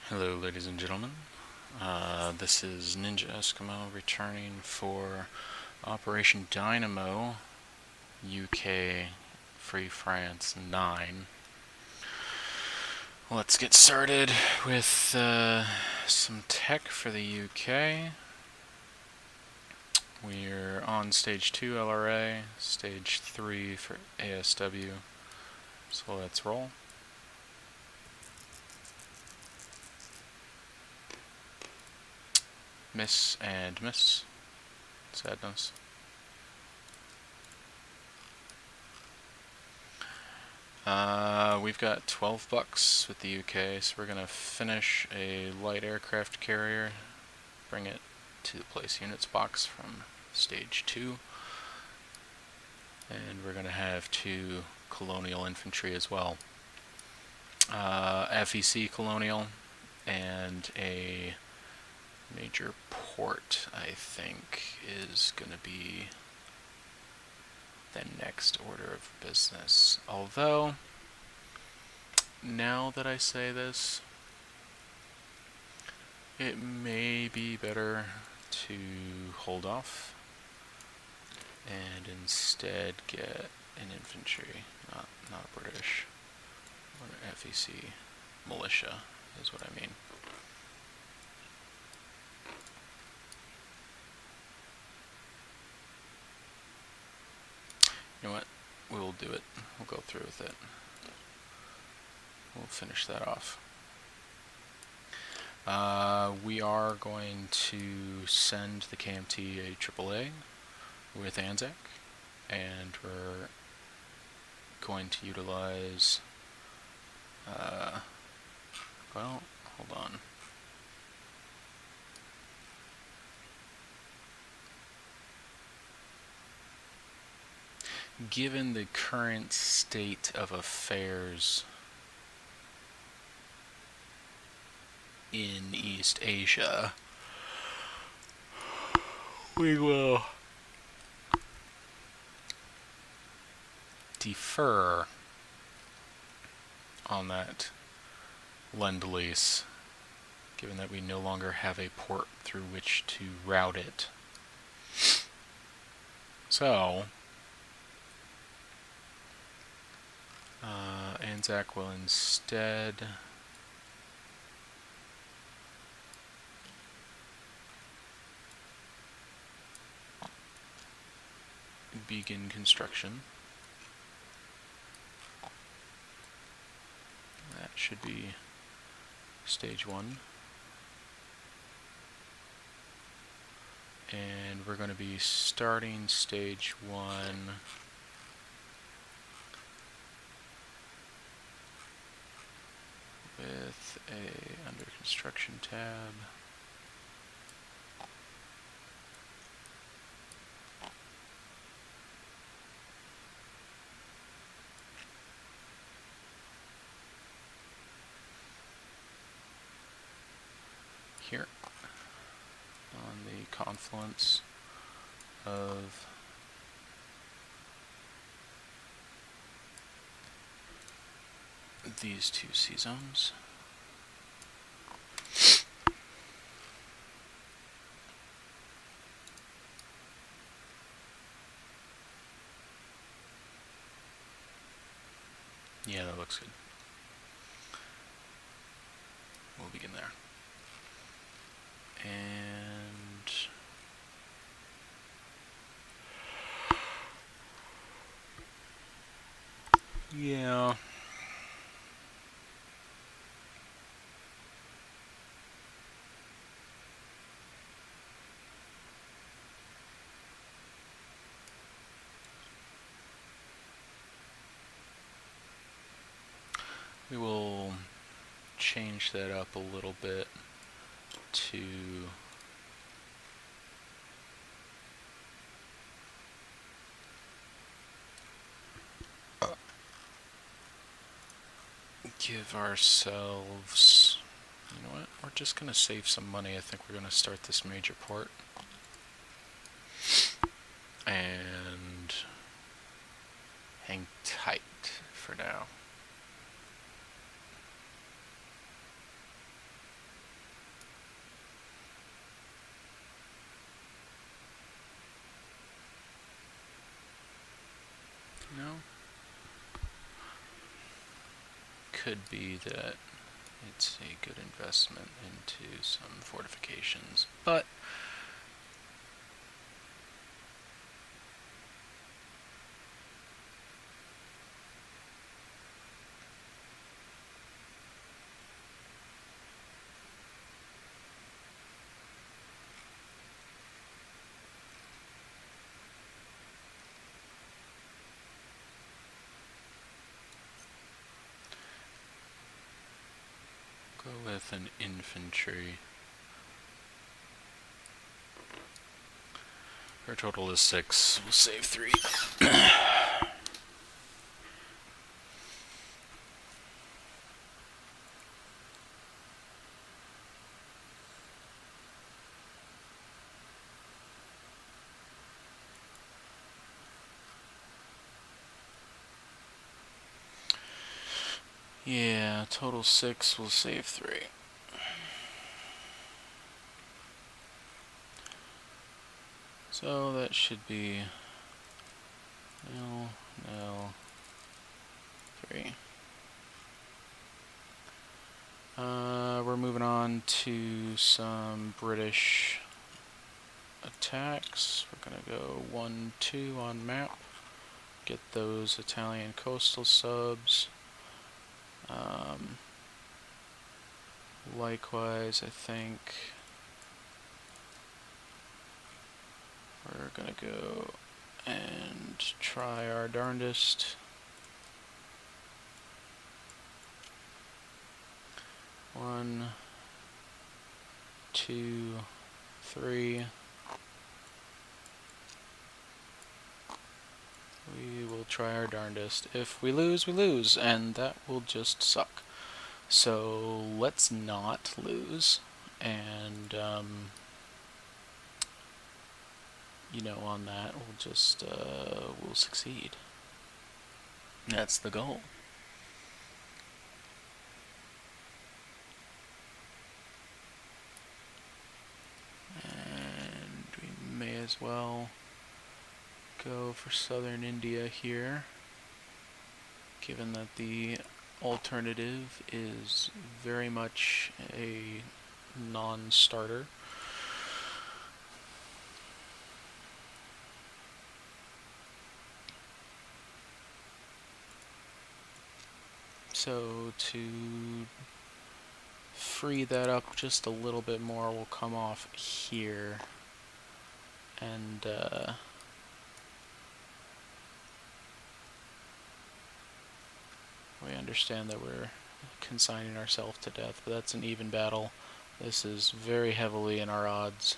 Hello, ladies and gentlemen. This is Ninja Eskimo returning for Operation Dynamo, UK Free France 9. Let's get started with some tech for the UK. We're on Stage 2 LRA, Stage 3 for ASW, so let's roll. Miss and miss. Sadness. We've got 12 bucks with the UK, so we're going to finish a light aircraft carrier, bring it to the place units box from Stage 2, and we're going to have 2 colonial infantry as well. FEC colonial and a major port, I think, is going to be the next order of business. Although, now that I say this, it may be better to hold off and instead get an infantry, not a British, or an FEC militia is what I mean. You know what? We'll do it. We'll go through with it. We'll finish that off. We are going to send the KMT a AAA with ANZAC, and we're going to utilize, well, hold on. Given the current state of affairs in East Asia, we will defer on that lend-lease, given that we no longer have a port through which to route it. So, ANZAC will instead begin construction. That should be Stage 1. And we're going to be starting Stage 1 with a under construction tab. Here on the confluence of these 2 sea zones. Yeah, that looks good. We'll begin there. And yeah, we will change that up a little bit to give ourselves, you know what, we're just going to save some money. I think we're going to start this major port and hang tight for now. could be that it's a good investment into some fortifications, but go with an infantry. Our total is 6. We'll save 3. Yeah, total 6. We'll save 3. So that should be nil, 3. We're moving on to some British attacks. We're gonna go 1, 2 on map. Get those Italian coastal subs. Likewise, I think we're gonna go and try our darndest. 1, 2, 3. We will try our darndest. If we lose, we lose, and that will just suck. So let's not lose, and you know, on that we'll just we'll succeed. That's the goal. And we may as well go for southern India here, given that the alternative is very much a non-starter. So to free that up just a little bit more, we'll come off here and we understand that we're consigning ourselves to death, but that's an even battle. This is very heavily in our odds.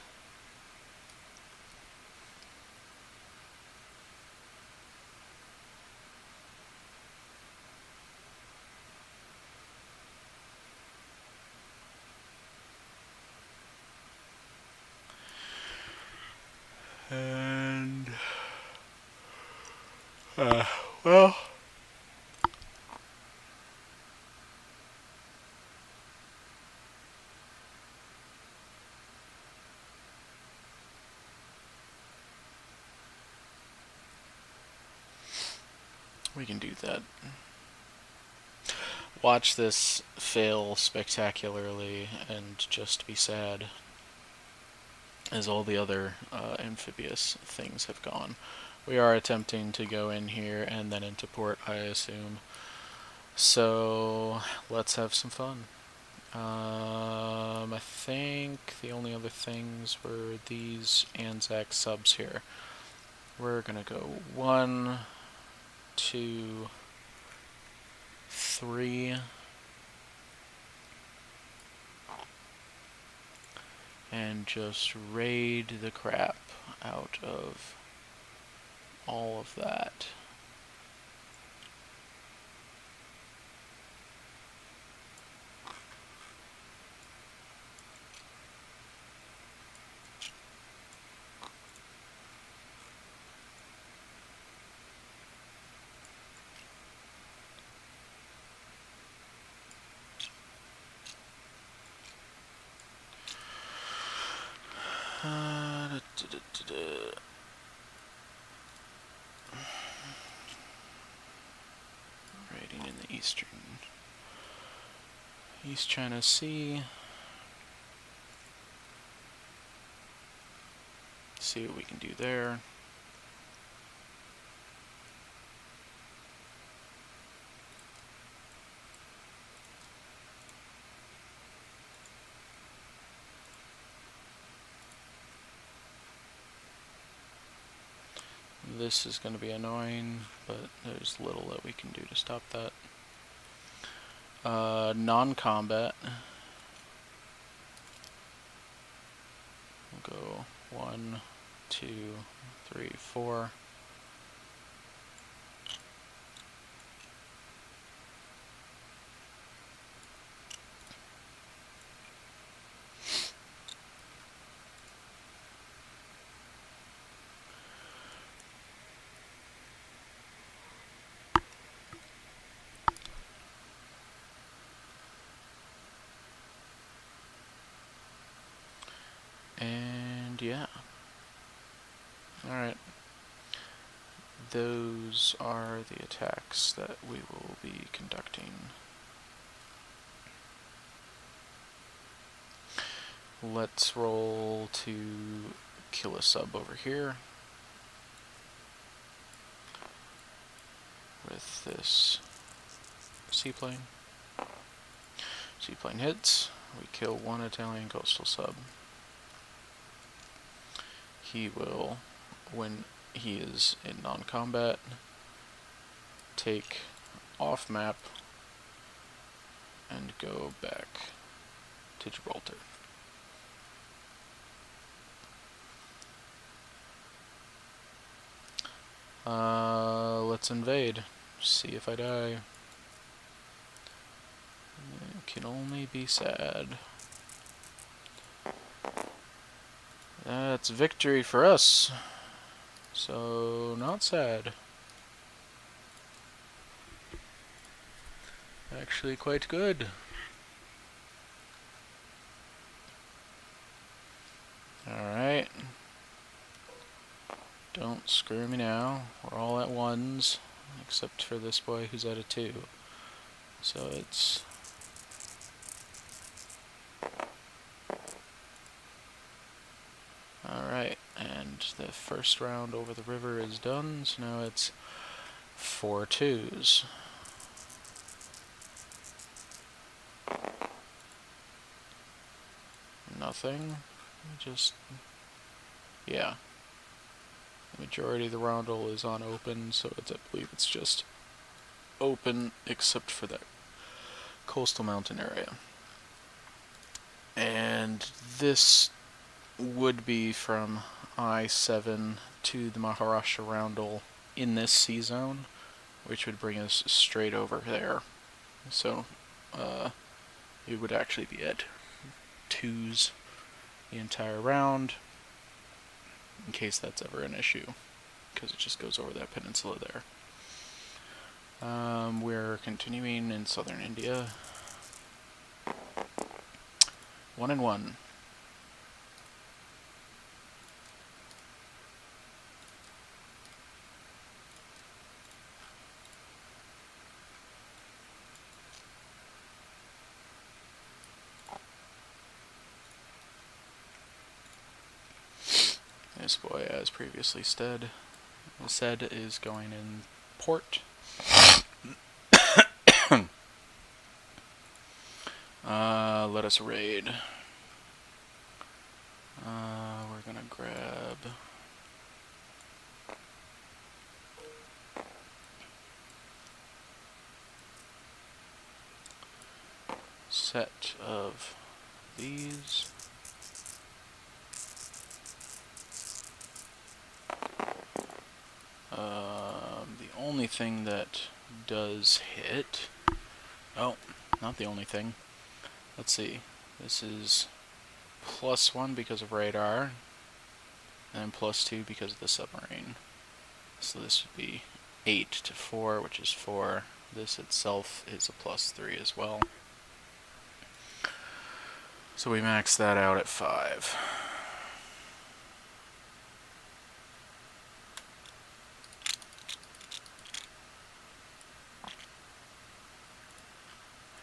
And well, we can do that. Watch this fail spectacularly and just be sad, as all the other amphibious things have gone. We are attempting to go in here and then into port, I assume. So let's have some fun. I think the only other things were these Anzac subs here. We're gonna go 1, 2, 3. And just raid the crap out of all of that. Raiding in the eastern East China Sea. See what we can do there. This is going to be annoying, but there's little that we can do to stop that. Non-combat. We'll go 1, 2, 3, 4. And yeah. Alright. Those are the attacks that we will be conducting. Let's roll to kill a sub over here with this seaplane. Seaplane hits. We kill one Italian coastal sub. He will, when he is in non-combat, take off map and go back to Gibraltar. Let's invade. See if I die. It can only be sad. That's victory for us. So, not sad. Actually quite good. Alright. Don't screw me now. We're all at 1s, except for this boy who's at a 2. So it's... Alright, and the first round over the river is done, so now it's 4 2s. Nothing. Just... yeah. The majority of the roundel is on open, so I believe it's just open except for that coastal mountain area. And this would be from I-7 to the Maharashtra roundel in this sea zone, which would bring us straight over there. So it would actually be at 2s the entire round, in case that's ever an issue, because it just goes over that peninsula there. We're continuing in southern India. 1 and 1. This boy, as previously said, is going in port. Let us raid. We're gonna grab... set of these. The only thing that does hit... oh, not the only thing. Let's see. This is +1 because of radar, and +2 because of the submarine. So this would be 8 to 4, which is 4. This itself is a +3 as well. So we max that out at 5.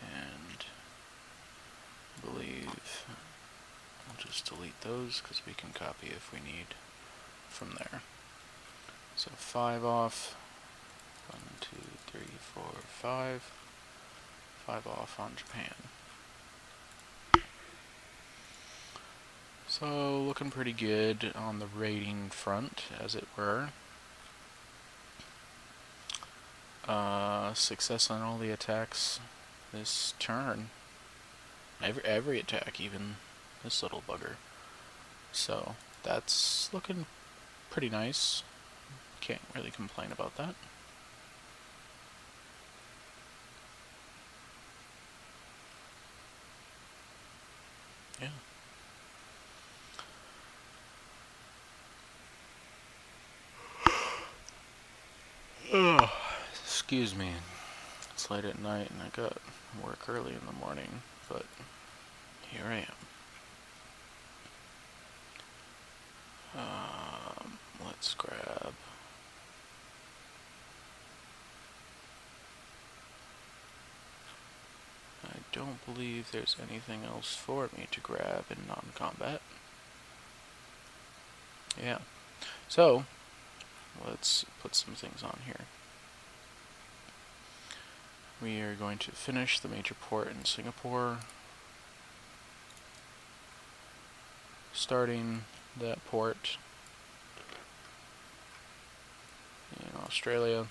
And delete those because we can copy if we need from there. So 5 off. 1, 2, 3, 4, 5. 5 off on Japan. So looking pretty good on the rating front, as it were. Success on all the attacks this turn. Every attack, even this little bugger. So that's looking pretty nice. Can't really complain about that. Yeah. Ugh. Excuse me. It's late at night and I got work early in the morning, but here I am. Let's grab... I don't believe there's anything else for me to grab in non-combat. Yeah. So, let's put some things on here. We are going to finish the major port in Singapore. Starting that port in Australia.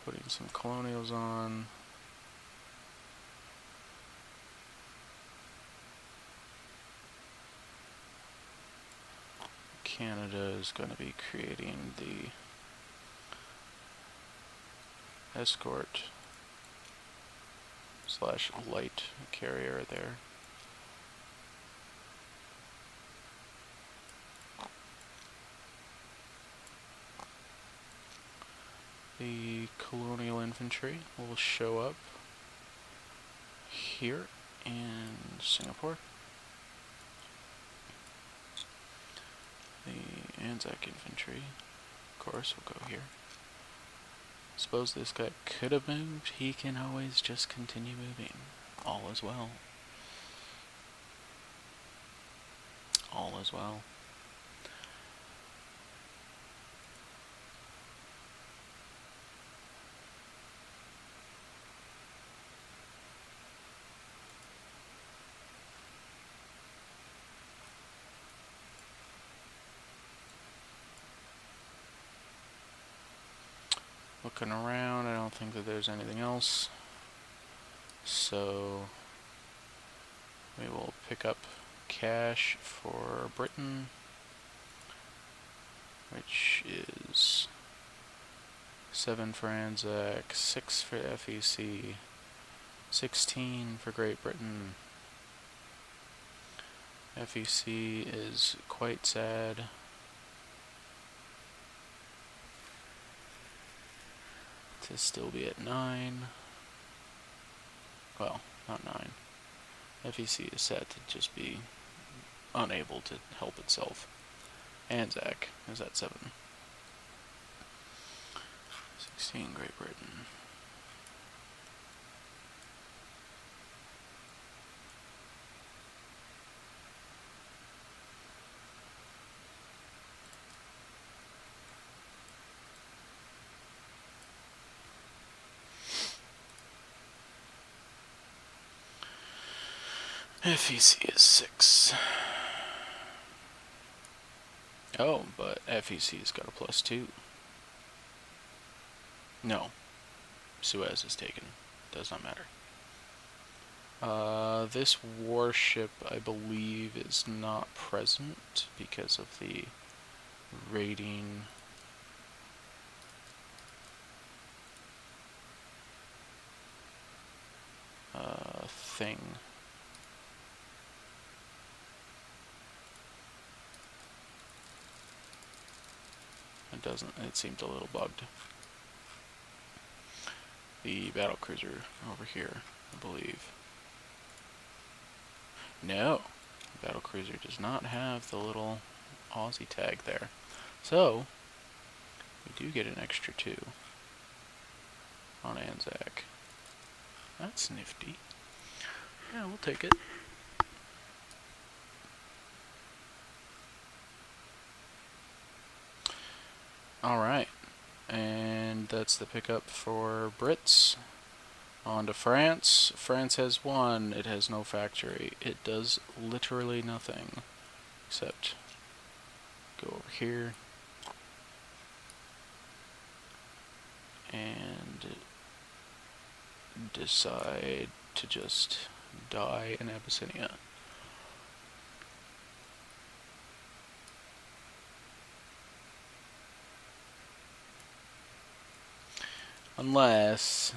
Putting some colonials on. Canada is going to be creating the escort / light carrier there. The colonial infantry will show up here in Singapore. The Anzac infantry, of course, will go here. Suppose this guy could have moved. He can always just continue moving. All is well. All is well. Looking around, I don't think that there's anything else. So we will pick up cash for Britain, which is 7 for Anzac, 6 for FEC, 16 for Great Britain. FEC is quite sad. To still be at 9. Well, not 9. FEC is sad to just be unable to help itself. Anzac is at 7. 16 Great Britain. FEC is 6. Oh, but FEC's got a +2. No. Suez is taken. Does not matter. This warship, I believe, is not present because of the rating. Thing. It seemed a little bugged. The battlecruiser over here, I believe. No, the battlecruiser does not have the little Aussie tag there. So, we do get an extra 2. on Anzac. That's nifty. Yeah, we'll take it. Alright, and that's the pickup for Brits. On to France. France has one. It has no factory. It does literally nothing. Except go over here and decide to just die in Abyssinia. Unless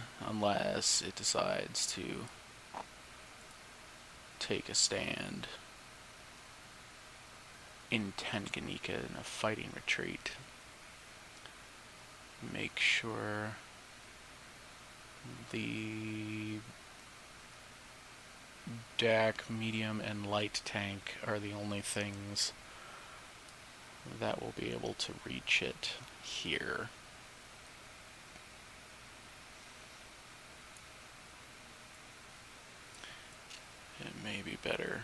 it decides to take a stand in Tanganyika in a fighting retreat. Make sure the DAC, medium, and light tank are the only things that will be able to reach it here. It may be better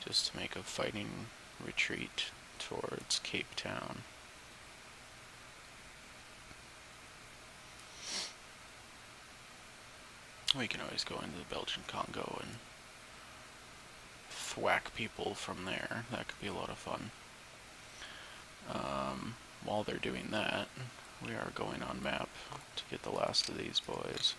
just to make a fighting retreat towards Cape Town. We can always go into the Belgian Congo and thwack people from there. That could be a lot of fun. While they're doing that, we are going on map to get the last of these boys.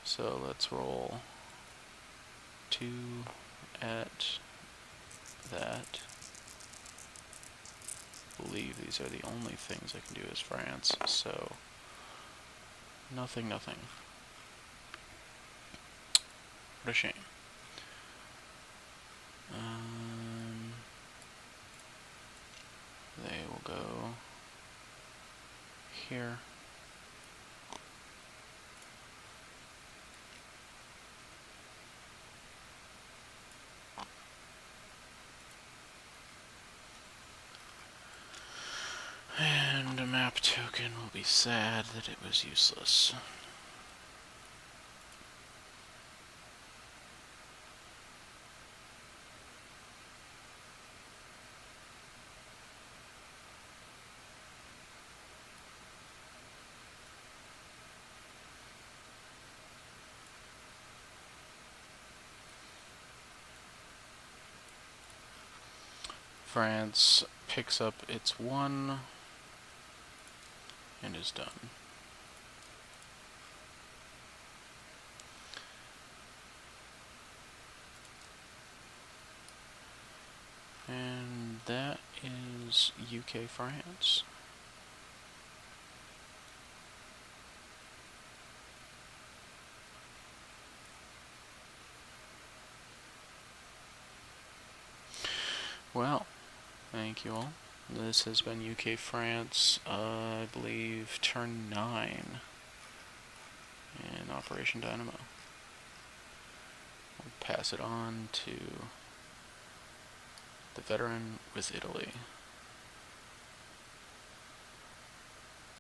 So let's roll 2 at that. I believe these are the only things I can do as France, so nothing. What a shame. They will go here. And a map token will be sad that it was useless. France picks up its 1 and is done. And that is UK France. Well, thank you all. This has been UK France, I believe, turn 9 in Operation Dynamo. We'll pass it on to the veteran with Italy.